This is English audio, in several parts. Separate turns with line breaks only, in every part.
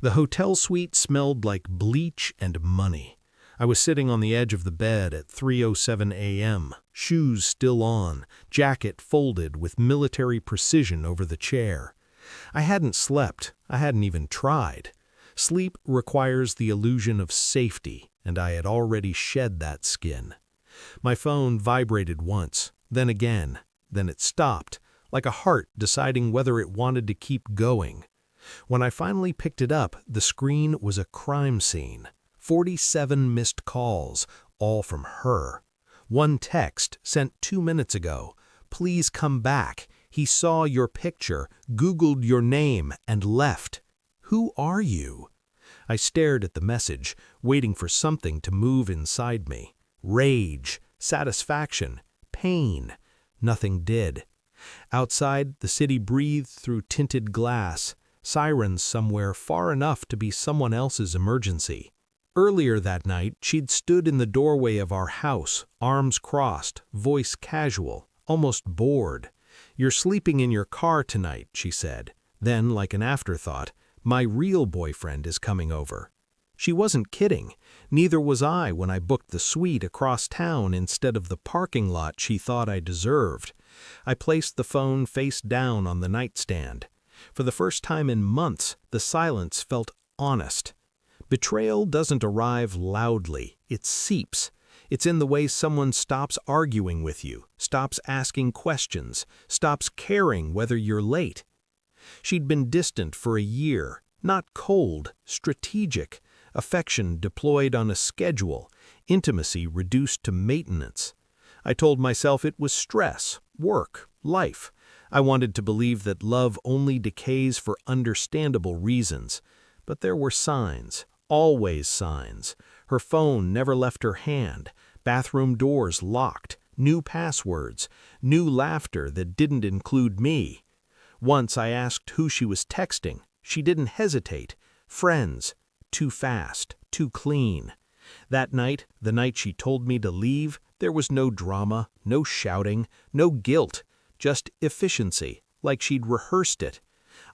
The hotel suite smelled like bleach and money. I was sitting on the edge of the bed at 3:07 a.m., shoes still on, jacket folded with military precision over the chair. I hadn't slept. I hadn't even tried. Sleep requires the illusion of safety, and I had already shed that skin. My phone vibrated once, then again, then it stopped, like a heart deciding whether it wanted to keep going. When I finally picked it up, the screen was a crime scene. 47 missed calls, all from her. One text sent 2 minutes ago. Please come back. He saw your picture, Googled your name, and left. Who are you? I stared at the message, waiting for something to move inside me. Rage, satisfaction, pain. Nothing did. Outside, the city breathed through tinted glass, sirens somewhere far enough to be someone else's emergency. Earlier that night, she'd stood in the doorway of our house, arms crossed, voice casual, almost bored. "You're sleeping in your car tonight," she said. Then, like an afterthought, "My real boyfriend is coming over." She wasn't kidding. Neither was I when I booked the suite across town instead of the parking lot she thought I deserved. I placed the phone face down on the nightstand. For the first time in months, the silence felt honest. Betrayal doesn't arrive loudly, it seeps. It's in the way someone stops arguing with you, stops asking questions, stops caring whether you're late. She'd been distant for a year, not cold, strategic, affection deployed on a schedule, intimacy reduced to maintenance. I told myself it was stress, work, life. I wanted to believe that love only decays for understandable reasons. But there were signs, always signs. Her phone never left her hand, bathroom doors locked, new passwords, new laughter that didn't include me. Once I asked who she was texting. She didn't hesitate. Friends. Too fast, too clean. That night, the night she told me to leave, there was no drama, no shouting, no guilt, just efficiency, like she'd rehearsed it.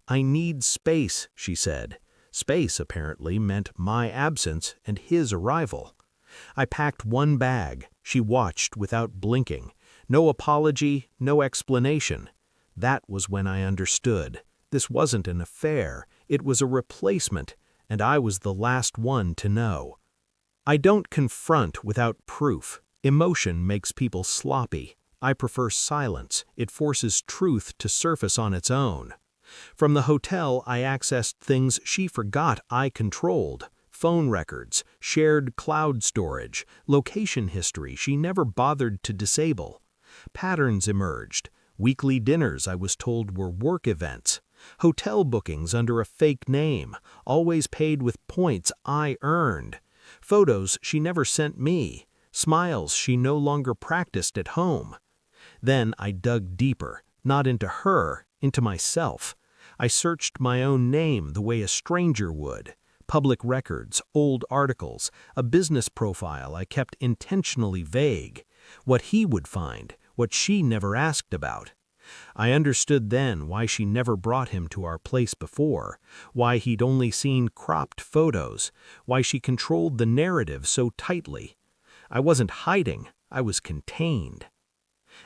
"I need space," she said. Space, apparently, meant my absence and his arrival. I packed one bag. She watched without blinking. No apology, no explanation. That was when I understood. This wasn't an affair. It was a replacement, and I was the last one to know. I don't confront without proof. Emotion makes people sloppy. I prefer silence. It forces truth to surface on its own. From the hotel, I accessed things she forgot I controlled. Phone records, shared cloud storage, location history she never bothered to disable. Patterns emerged. Weekly dinners I was told were work events. Hotel bookings under a fake name, always paid with points I earned. Photos she never sent me. Smiles she no longer practiced at home. Then I dug deeper, not into her, into myself. I searched my own name the way a stranger would. Public records, old articles, a business profile I kept intentionally vague. What he would find, what she never asked about. I understood then why she never brought him to our place before, why he'd only seen cropped photos, why she controlled the narrative so tightly. I wasn't hiding, I was contained.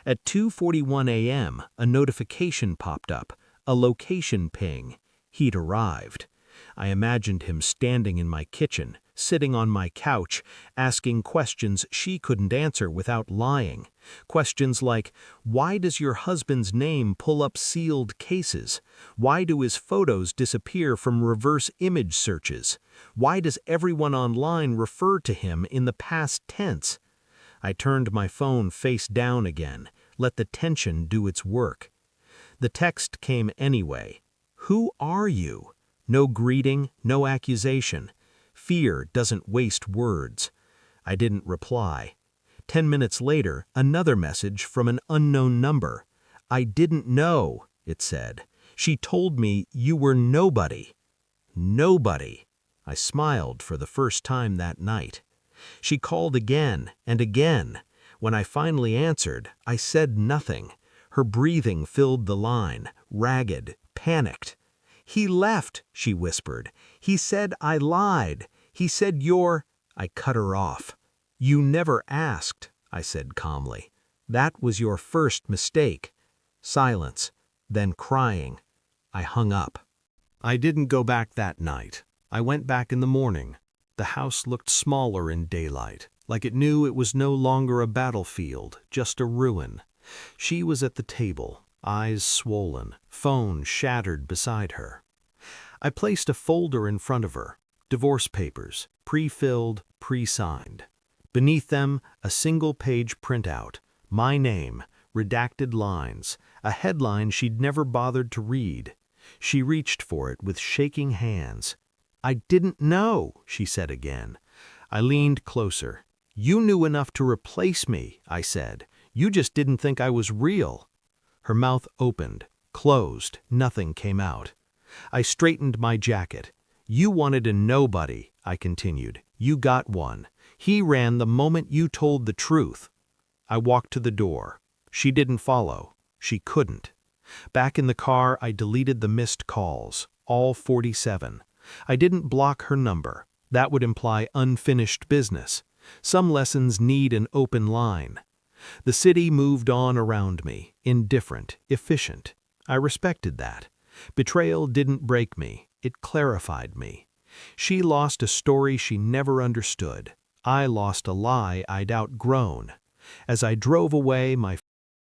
At 2:41 a.m., a notification popped up, a location ping. He'd arrived. I imagined him standing in my kitchen, sitting on my couch, asking questions she couldn't answer without lying. Questions like, why does your husband's name pull up sealed cases? Why do his photos disappear from reverse image searches? Why does everyone online refer to him in the past tense? I turned my phone face down again, let the tension do its work. The text came anyway. Who are you? No greeting, no accusation. Fear doesn't waste words. I didn't reply. 10 minutes later, another message from an unknown number. I didn't know, it said. She told me you were nobody. Nobody. I smiled for the first time that night. She called again and again. When I finally answered, I said nothing. Her breathing filled the line, ragged, panicked.
"He left," she whispered. "He said I lied. He said you're—" I cut her off. "You never asked," I said calmly. "That was your first mistake." Silence, then crying. I hung up. I didn't go back that night. I went back in the morning. The house looked smaller in daylight, like it knew it was no longer a battlefield, just a ruin. She was at the table, eyes swollen, phone shattered beside her. I placed a folder in front of her, divorce papers, pre-filled, pre-signed. Beneath them, a single-page printout, my name, redacted lines, a headline she'd never bothered to read. She reached for it with shaking hands. "I didn't know," she said again. I leaned closer. "You knew enough to replace me," I said. "You just didn't think I was real." Her mouth opened, closed, nothing came out. I straightened my jacket. "You wanted a nobody," I continued. "You got one. He ran the moment you told the truth." I walked to the door. She didn't follow. She couldn't. Back in the car, I deleted the missed calls, all 47. I didn't block her number. That would imply unfinished business. Some lessons need an open line. The city moved on around me, indifferent, efficient. I respected that. Betrayal didn't break me. It clarified me. She lost a story she never understood. I lost a lie I'd outgrown. As I drove away, my